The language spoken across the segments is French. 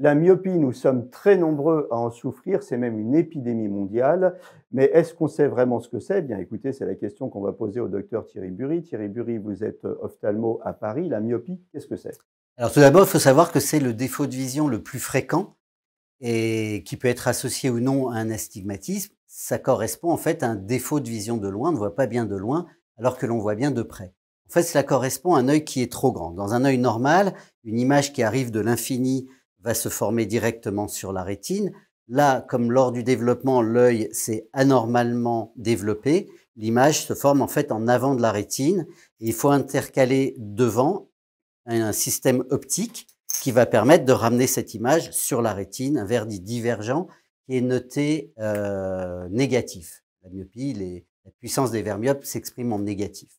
La myopie, nous sommes très nombreux à en souffrir, c'est même une épidémie mondiale. Mais est-ce qu'on sait vraiment ce que c'est? Bien écoutez, c'est la question qu'on va poser au docteur Thierry Bury. Thierry Bury, vous êtes ophtalmo à Paris. La myopie, qu'est-ce que c'est? Alors tout d'abord, il faut savoir que c'est le défaut de vision le plus fréquent et qui peut être associé ou non à un astigmatisme. Ça correspond en fait à un défaut de vision de loin, on ne voit pas bien de loin alors que l'on voit bien de près. En fait, cela correspond à un œil qui est trop grand. Dans un œil normal, une image qui arrive de l'infini va se former directement sur la rétine. Là, comme lors du développement, l'œil s'est anormalement développé, l'image se forme en fait en avant de la rétine et il faut intercaler devant un système optique qui va permettre de ramener cette image sur la rétine, un verre dit divergent qui est noté négatif. La myopie, la puissance des verres myopes s'exprime en négatif.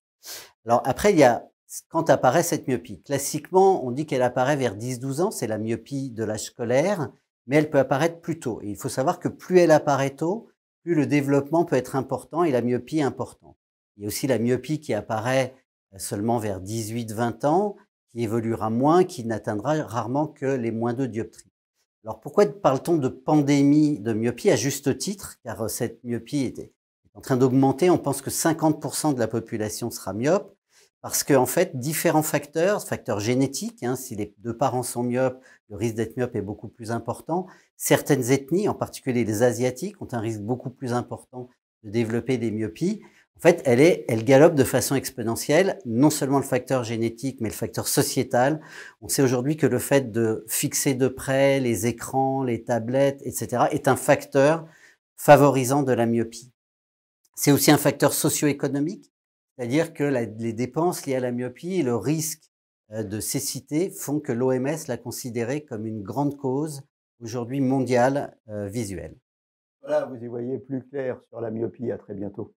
Alors après, il y a quand apparaît cette myopie. Classiquement, on dit qu'elle apparaît vers 10-12 ans, c'est la myopie de l'âge scolaire, mais elle peut apparaître plus tôt. Et il faut savoir que plus elle apparaît tôt, plus le développement peut être important et la myopie est importante. Il y a aussi la myopie qui apparaît seulement vers 18-20 ans, qui évoluera moins, qui n'atteindra rarement que les moins de dioptries. Alors pourquoi parle-t-on de pandémie de myopie? À juste titre, car cette myopie est en train d'augmenter. On pense que 50% de la population sera myope, parce que en fait, différents facteurs génétiques, hein, si les deux parents sont myopes, le risque d'être myope est beaucoup plus important. Certaines ethnies, en particulier les Asiatiques, ont un risque beaucoup plus important de développer des myopies. En fait, elle galope de façon exponentielle, non seulement le facteur génétique, mais le facteur sociétal. On sait aujourd'hui que le fait de fixer de près les écrans, les tablettes, etc., est un facteur favorisant de la myopie. C'est aussi un facteur socio-économique, c'est-à-dire que les dépenses liées à la myopie et le risque de cécité font que l'OMS l'a considéré comme une grande cause aujourd'hui mondiale visuelle. Voilà, vous y voyez plus clair sur la myopie. À très bientôt.